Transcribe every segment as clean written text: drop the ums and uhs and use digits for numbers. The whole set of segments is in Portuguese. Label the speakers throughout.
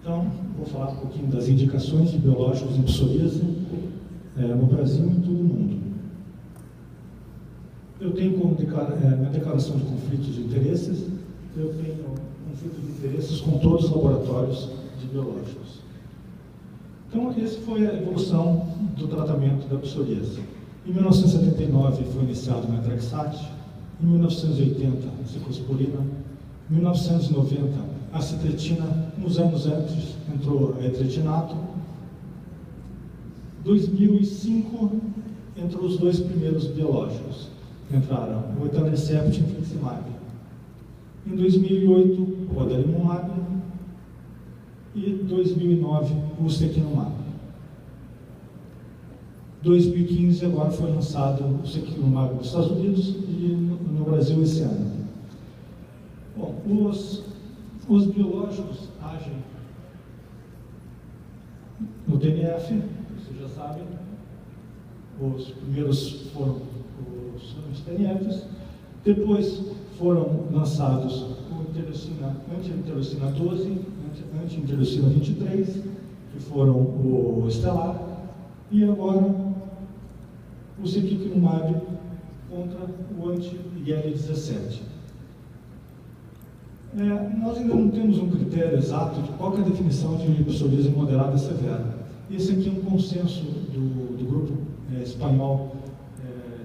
Speaker 1: Então, vou falar um pouquinho das indicações de biológicos em psoríase no Brasil e em todo o mundo. Eu tenho como minha declaração de conflitos de interesses, eu tenho conflito de interesses com todos os laboratórios de biológicos. Então, essa foi a evolução do tratamento da psoríase. Em 1979 foi iniciado o Metrexate, em 1980 a ciclosporina, em 1990 a citretina, uns anos antes entrou a etretinato. Em 2005 entrou os dois primeiros biológicos, entraram o etanercept e o infliximab. Em 2008 o adalimumab e em 2009 o ustekinumab. Em 2015 agora foi lançado o ustekinumab nos Estados Unidos e no Brasil esse ano. Bom, os biológicos agem no TNF, vocês já sabem. Os primeiros foram os TNFs, depois foram lançados o anti-interleucina 12, anti-interleucina 23, que foram o Estelar, e agora o sepikinumab contra o anti-IL-17. Nós ainda não temos um critério exato de qual é a definição de psoríase moderada severa. Esse aqui é um consenso do grupo espanhol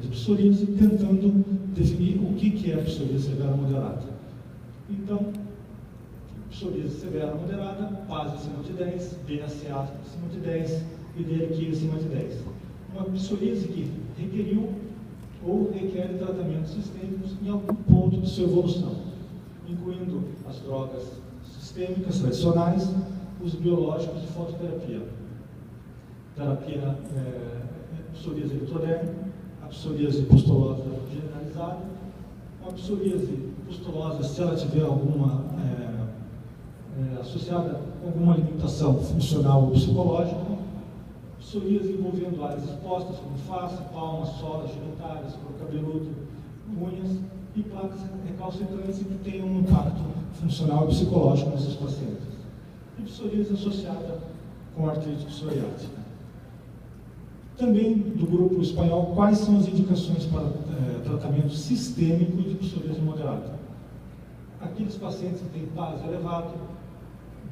Speaker 1: de psoríase, tentando definir o que é psoríase severa moderada. Então, psoríase severa moderada, PASI acima de 10, BACA acima de 10 e DLQ acima de 10. Uma psoríase que requeriu ou requer tratamentos sistêmicos em algum ponto de sua evolução, incluindo as drogas sistêmicas tradicionais, os biológicos de fototerapia, terapia psoríase eletrodérmica, a psoríase pustulosa generalizada, a psoríase pustulosa, se ela tiver alguma associada com alguma limitação funcional ou psicológica, psoríase envolvendo áreas expostas como face, palmas, solas, genitais, couro cabeludo, unhas, e placas recalcitrantes que têm um impacto funcional e psicológico nesses pacientes. E psoríase associada com artrite psoriática. Também do grupo espanhol, quais são as indicações para tratamento sistêmico de psoríase moderada? Aqueles pacientes que têm PASI elevado,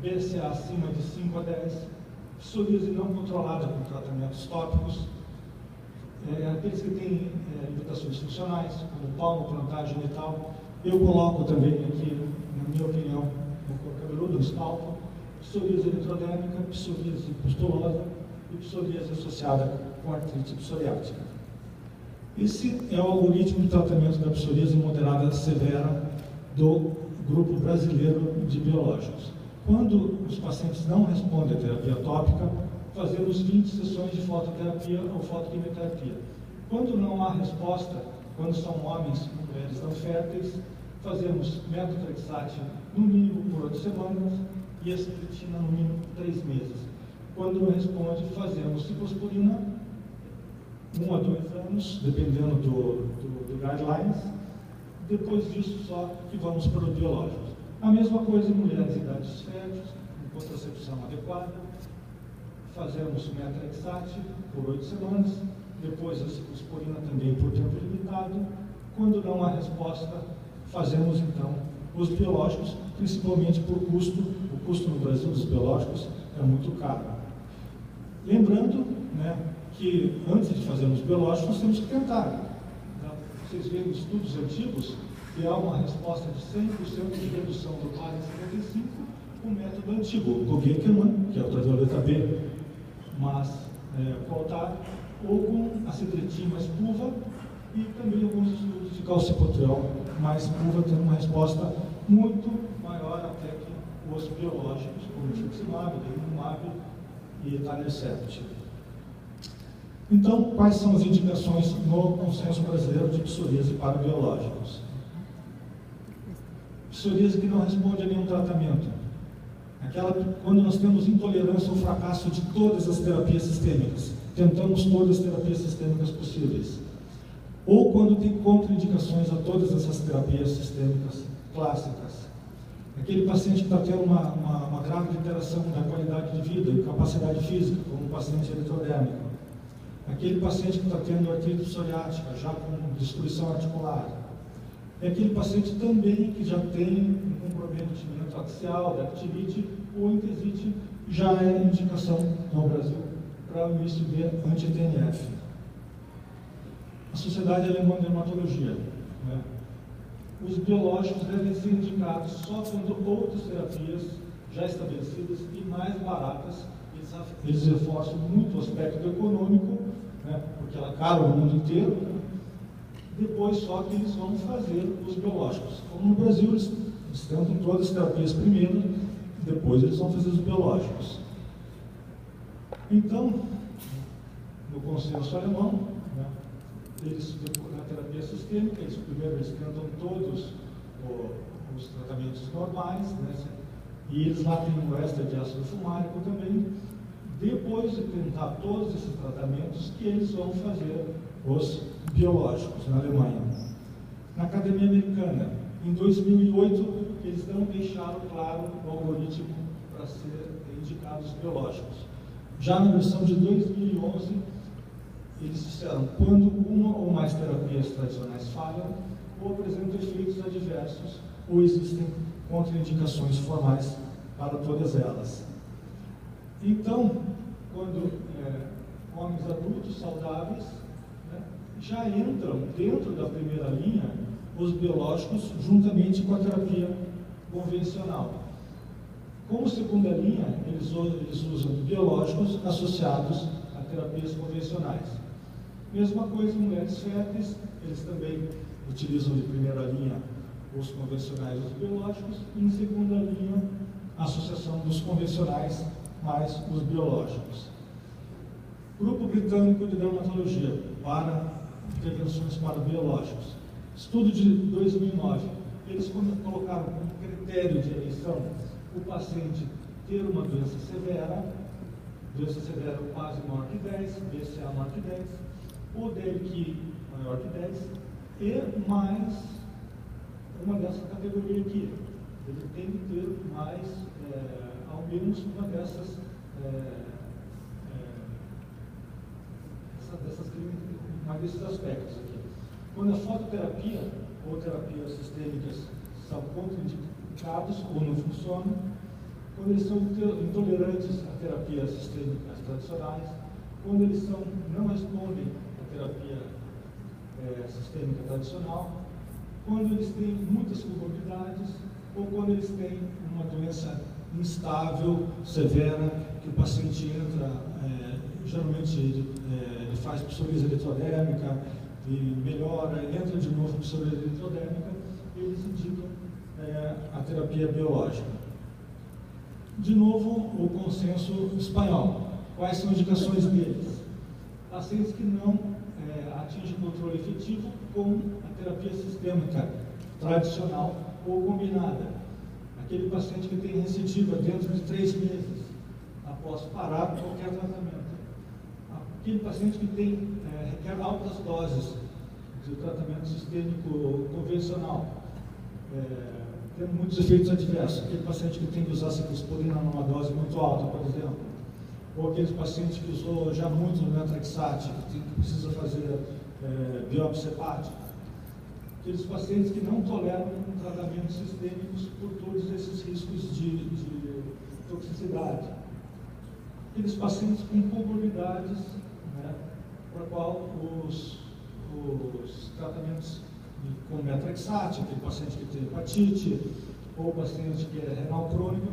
Speaker 1: BCA acima de 5 a 10, psoríase não controlada com tratamentos tópicos, aqueles que têm limitações funcionais, como palmo, plantar, genital. Eu coloco também aqui, na minha opinião, no couro cabeludo, no escalpo, psoríase eletrodérmica, psoríase pustulosa e psoríase associada com artrite psoriática. Esse é o algoritmo de tratamento da psoríase moderada severa do grupo brasileiro de biológicos. Quando os pacientes não respondem à terapia tópica, fazemos 20 sessões de fototerapia ou fotoquimioterapia. Quando não há resposta, quando são homens e mulheres não férteis, fazemos metotrexate no mínimo por 8 semanas e a citretina no mínimo por 3 meses. Quando não responde, fazemos ciclosporina 1 a 2 anos, dependendo do guidelines. Depois disso, só que vamos para os biológicos. A mesma coisa em mulheres em idades férteis, com contracepção adequada. Fazemos metrexate por 8 semanas, depois a ciclosporina também por tempo limitado. Quando não há resposta, fazemos então os biológicos, principalmente por custo. O custo no Brasil dos biológicos é muito caro. Lembrando, que antes de fazermos biológicos, nós temos que tentar. Vocês veem estudos antigos que há uma resposta de 100% de redução do PASI 55 com o método antigo, o Gogekeman, que é ultravioleta B, mas Coltar, ou com a citretina mais pulva, e também alguns estudos de calcipotriol mais pulva, tendo uma resposta muito maior até que os biológicos, como o infliximab, adalimumab e etanercept. Então, quais são as indicações no consenso brasileiro de psoríase para biológicos? Psoríase que não responde a nenhum tratamento. Aquela quando nós temos intolerância ou fracasso de todas as terapias sistêmicas. Tentamos todas as terapias sistêmicas possíveis. Ou quando tem contraindicações a todas essas terapias sistêmicas clássicas. Aquele paciente que está tendo uma grave alteração da qualidade de vida e capacidade física, como o paciente eletrodérmico. Aquele paciente que está tendo artrite psoriática, já com destruição articular. É aquele paciente também que já tem um comprometimento axial, dactilite ou entesite, já é indicação no Brasil para o início de anti-TNF. A Sociedade Alemã de Hematologia, né? Os biológicos devem ser indicados só quando outras terapias já estabelecidas e mais baratas, eles reforçam muito o aspecto econômico, né? Porque ela cara o mundo inteiro, né? Depois só que eles vão fazer os biológicos. Como no Brasil, eles tentam todas as terapias primeiro, depois eles vão fazer os biológicos. Então, no consenso alemão, né, eles, na terapia sistêmica, primeiro eles tentam todos os tratamentos normais, né, e eles lá têm um éster de ácido fumárico também. Depois de tentar todos esses tratamentos, que eles vão fazer os biológicos na Alemanha. Na Academia Americana, em 2008, eles não deixaram claro o algoritmo para ser indicados os biológicos. Já na versão de 2011, eles disseram quando uma ou mais terapias tradicionais falham, ou apresentam efeitos adversos, ou existem contraindicações formais para todas elas. Então, quando homens adultos saudáveis, né, já entram dentro da primeira linha os biológicos juntamente com a terapia convencional. Como segunda linha, eles usam biológicos associados a terapias convencionais. Mesma coisa em mulheres férteis, eles também utilizam de primeira linha os convencionais e os biológicos, e em segunda linha a associação dos convencionais mais os biológicos. Grupo Britânico de Dermatologia para intervenções para biológicos. Estudo de 2009. Eles colocaram como critério de eleição o paciente ter uma doença severa quase maior que 10, BCA maior que 10, ou DLQ maior que 10, e mais uma dessa categoria aqui. Ele tem que ter mais, ao menos uma desses aspectos aqui. Quando a fototerapia ou terapias sistêmicas são contraindicados ou não funcionam, quando eles são intolerantes a terapias sistêmicas tradicionais, quando eles não respondem à terapia sistêmica tradicional, quando eles têm muitas comorbidades ou quando eles têm uma doença instável, severa, que o paciente entra, geralmente ele faz psoríase eletrodérmica e melhora, entra de novo psoríase eletrodérmica, eles indicam a terapia biológica. De novo, o consenso espanhol. Quais são as indicações deles? Pacientes que não atingem controle efetivo com a terapia sistêmica tradicional ou combinada. Aquele paciente que tem recidiva dentro de 3 meses após parar qualquer tratamento. Aquele paciente que requer altas doses de tratamento sistêmico convencional, tendo muitos efeitos adversos. Aquele paciente que tem que usar ciclosporina numa dose muito alta, por exemplo. Ou aqueles pacientes que usou já muito no Metrexate, que precisa fazer biópsia hepática. Aqueles pacientes que não toleram tratamentos sistêmicos por todos esses riscos de toxicidade. Aqueles pacientes com comorbidades, né, para a qual os tratamentos com Metrexate, aquele paciente que tem hepatite, ou paciente que é renal crônico,